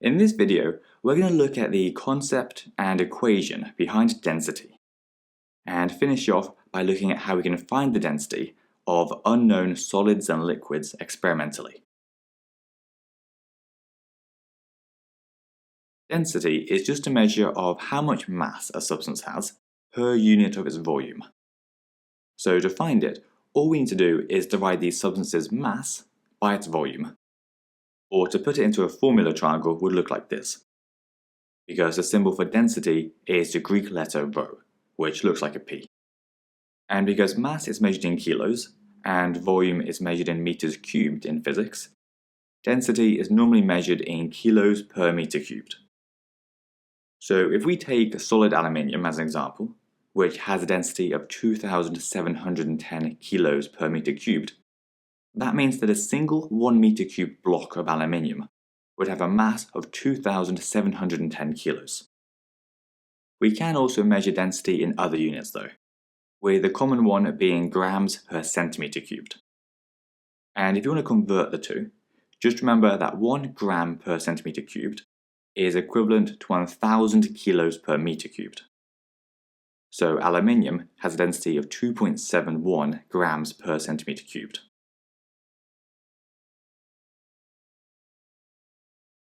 In this video, we're going to look at the concept and equation behind density, and finish off by looking at how we can find the density of unknown solids and liquids experimentally. Density is just a measure of how much mass a substance has per unit of its volume. So to find it, all we need to do is divide the substance's mass by its volume. Or to put it into a formula triangle would look like this, because the symbol for density is the Greek letter rho, which looks like a P. And because mass is measured in kilos, and volume is measured in meters cubed in physics, density is normally measured in kilos per meter cubed. So if we take solid aluminium as an example, which has a density of 2,710 kilos per meter cubed, that means that a single 1 meter cubed block of aluminium would have a mass of 2,710 kilos. We can also measure density in other units though, with the common one being grams per centimetre cubed. And if you want to convert the two, just remember that 1 gram per centimetre cubed is equivalent to 1,000 kilos per metre cubed. So aluminium has a density of 2.71 grams per centimetre cubed.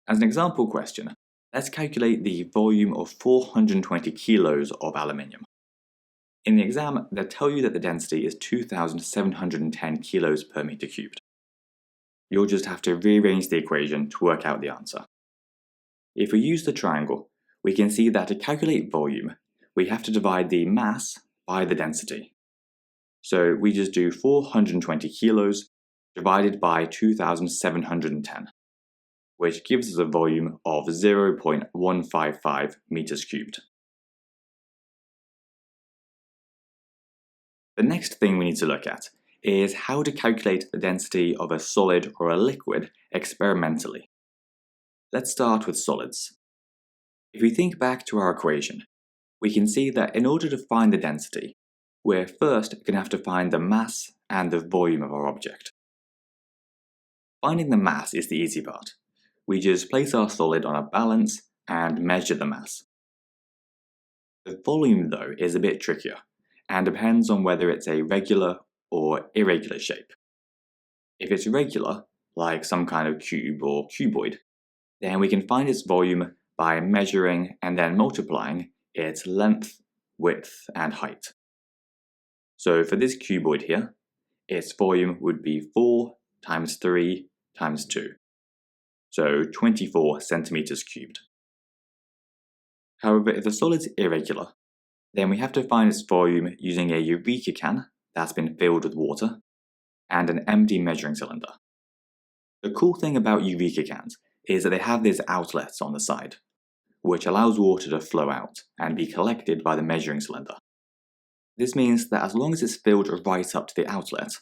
As an example question, let's calculate the volume of 420 kilos of aluminium. In the exam, they'll tell you that the density is 2,710 kilos per meter cubed. You'll just have to rearrange the equation to work out the answer. If we use the triangle, we can see that to calculate volume, we have to divide the mass by the density. So we just do 420 kilos divided by 2,710. Which gives us a volume of 0.155 meters cubed. The next thing we need to look at is how to calculate the density of a solid or a liquid experimentally. Let's start with solids. If we think back to our equation, we can see that in order to find the density, we're first going to have to find the mass and the volume of our object. Finding the mass is the easy part. We just place our solid on a balance and measure the mass. The volume, though, is a bit trickier and depends on whether it's a regular or irregular shape. If it's regular, like some kind of cube or cuboid, then we can find its volume by measuring and then multiplying its length, width, and height. So for this cuboid here, its volume would be 4 times 3 times 2. So 24 centimeters cubed. However, if the solid's irregular, then we have to find its volume using a eureka can that's been filled with water and an empty measuring cylinder. The cool thing about eureka cans is that they have these outlets on the side, which allows water to flow out and be collected by the measuring cylinder. This means that as long as it's filled right up to the outlet,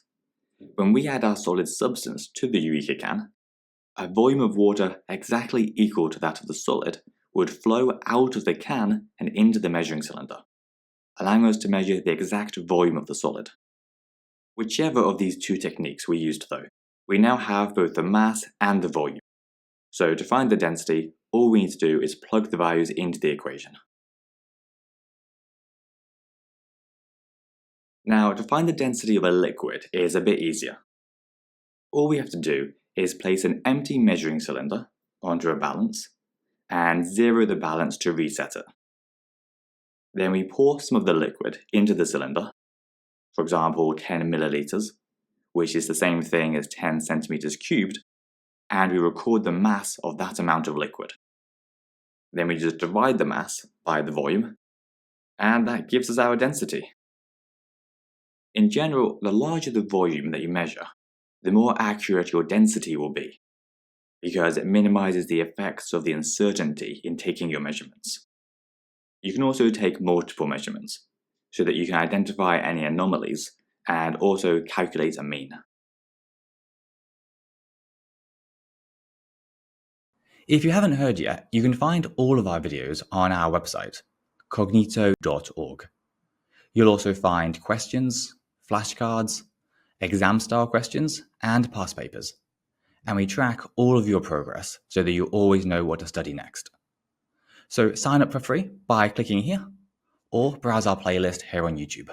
when we add our solid substance to the eureka can, a volume of water exactly equal to that of the solid would flow out of the can and into the measuring cylinder, allowing us to measure the exact volume of the solid. Whichever of these two techniques we used though, we now have both the mass and the volume. So to find the density, all we need to do is plug the values into the equation. Now, to find the density of a liquid is a bit easier. All we have to do is place an empty measuring cylinder onto a balance and zero the balance to reset it. Then we pour some of the liquid into the cylinder, for example 10 milliliters, which is the same thing as 10 centimeters cubed, and we record the mass of that amount of liquid. Then we just divide the mass by the volume, and that gives us our density. In general, the larger the volume that you measure, the more accurate your density will be, because it minimizes the effects of the uncertainty in taking your measurements. You can also take multiple measurements, so that you can identify any anomalies and also calculate a mean. If you haven't heard yet, you can find all of our videos on our website, cognito.org. You'll also find questions, flashcards, exam-style questions, and past papers. and we track all of your progress so that you always know what to study next. So sign up for free by clicking here, or browse our playlist here on YouTube.